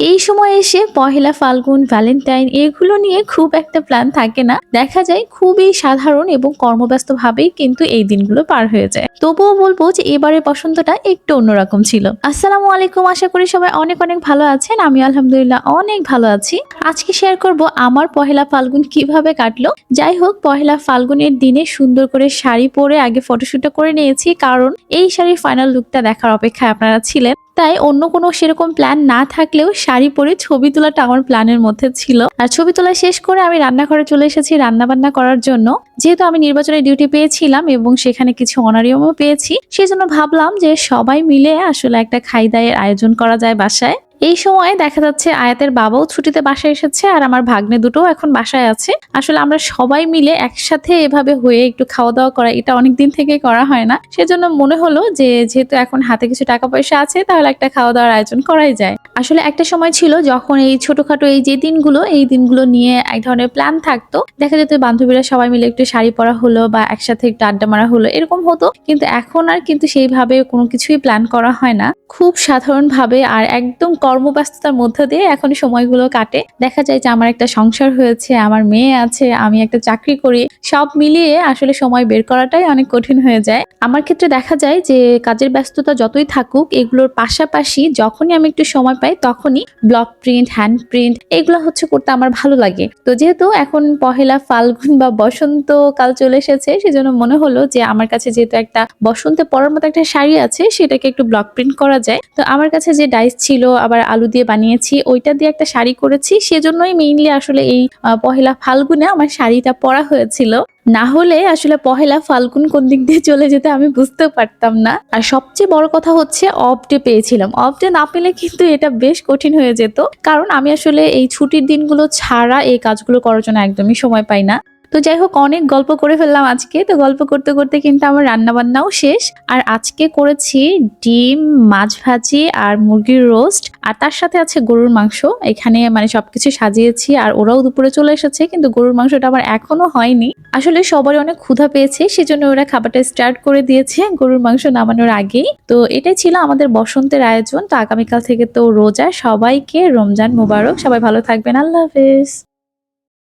এই সময় এসে পহেলা ফাল্গুন, ভ্যালেন্টাইন এগুলো নিয়ে খুব একটা প্ল্যান থাকে না। দেখা যায় খুবই সাধারণ এবং কর্মব্যস্ত ভাবেই কিন্তু এই দিনগুলো পার হয়ে যায়। তবুও বলবো যে এবারের বসন্তটা একটু অন্যরকম ছিল। আসসালামু আলাইকুম, আশা করি সবাই অনেক অনেক ভালো আছেন। আমি আলহামদুলিল্লাহ অনেক ভালো আছি। আজকে শেয়ার করব আমার পহেলা ফাল্গুন কিভাবে কাটলো। যাই হোক, পহেলা ফাল্গুনের দিনে সুন্দর করে শাড়ি পরে আগে ফটোশুটটা করে নিয়েছি, কারণ এই শাড়ির ফাইনাল লুকটা দেখার অপেক্ষায় আপনারা ছিলেন। তাই অন্য কোনো সেরকম প্ল্যান না থাকলেও শাড়ি পরে ছবি তোলাটা আমার প্ল্যানের মধ্যে ছিল। আর ছবি তোলা শেষ করে আমি রান্নাঘরে চলে এসেছি রান্না বান্না করার জন্য। যেহেতু আমি নির্বাচনের ডিউটি পেয়েছিলাম এবং সেখানে কিছু অনারিয়ামও পেয়েছি, সেজন্য ভাবলাম যে সবাই মিলে আসলে একটা খাই দাইয়ের আয়োজন করা যায় বাসায়। এই সময় দেখা যাচ্ছে আয়াতের বাবাও ছুটিতে বাসায় এসেছে আর আমার ভাগ্নে দুটোও এখন বাসায় আছে। আসলে আমরা সবাই মিলে একসাথে এভাবে হয়ে একটু খাওয়া দাওয়া করা, এটা অনেকদিন থেকেই করা হয় না। সেজন্য মনে হলো যে যেহেতু এখন হাতে কিছু টাকা পয়সা আছে, তাহলে একটা খাওয়া দাওয়ার আয়োজন করাই যায়। আসলে একটা সময় ছিল যখন এই ছোটখাটো এই যে দিনগুলো, এই দিনগুলো নিয়ে এক ধরনের প্ল্যান থাকতো। দেখা যেত বান্ধবীরা সবাই মিলে একটু শাড়ি পরা হলো বা একসাথে একটু আড্ডা মারা হলো, এরকম হতো। কিন্তু এখন আর কিন্তু সেইভাবে কোনো কিছুই প্ল্যান করা হয় না। খুব সাধারণ ভাবে আর একদম কর্মব্যস্ততার মধ্য দিয়ে এখন সময়গুলো কাটে। দেখা যায় যে আমার একটা সংসার হয়েছে, আমার মেয়ে আছে, আমি একটা চাকরি করি। সব মিলিয়ে আসলে সময় বের করাটাই অনেক কঠিন হয়ে যায়। আমার ক্ষেত্রে দেখা যায় যে কাজের ব্যস্ততা যতই থাকুক, এগুলোর পাশাপাশি যখনই আমি একটু সময় পাই তখনই ব্লক প্রিন্ট, হ্যান্ড প্রিন্ট এগুলো করতে আমার ভালো লাগে। তো যেহেতু এখন পহেলা ফাল্গুন বা বসন্ত কাল চলে এসেছে, সেজন্য মনে হলো যে আমার কাছে যেহেতু একটা বসন্তে পরার মতো একটা শাড়ি আছে, সেটাকে একটু ব্লক প্রিন্ট করা যায়। তো আমার কাছে যে ডাইস ছিল, আবার আলু দিয়ে বানিয়েছি, ওইটা দিয়ে একটা শাড়ি করেছি। সেজন্যই মেইনলি আসলে এই পহেলা ফাল্গুনে আমার শাড়িটা পরা হয়েছিল। না হলে আসলে পহেলা ফাল্গুন কোন দিক দিয়ে চলে যেতে আমি বুঝতেও পারতাম না। আর সবচেয়ে বড় কথা হচ্ছে অফ ডে পেয়েছিলাম। অফ ডে না পেলে কিন্তু এটা বেশ কঠিন হয়ে যেত, কারণ আমি আসলে এই ছুটির দিনগুলো ছাড়া এই কাজগুলো করার জন্য একদমই সময় পাই না। তো যাই হোক, অনেক গল্প করে ফেললাম আজকে। তো গল্প করতে করতে কিন্তু আমার রান্না বান্নাও শেষ। আর আজকে করেছি ডিম, মাছ ভাজি আর মুরগির রোস্ট, আর তার সাথে আছে গরুর মাংস। এখানে মানে সবকিছু সাজিয়েছি, আর ওরাও দুপুরে চলে এসেছে, কিন্তু গরুর মাংসটা আমার এখনো হয়নি। আসলে সবারই অনেক ক্ষুধা পেয়েছে, সেজন্য ওরা খাবারটা স্টার্ট করে দিয়েছে গরুর মাংস নামানোর আগেই। তো এটাই ছিল আমাদের বসন্তের আয়োজন। তো আগামীকাল থেকে তো রোজা, সবাইকে রমজান মোবারক। সবাই ভালো থাকবেন। আল্লাহ হাফেজ।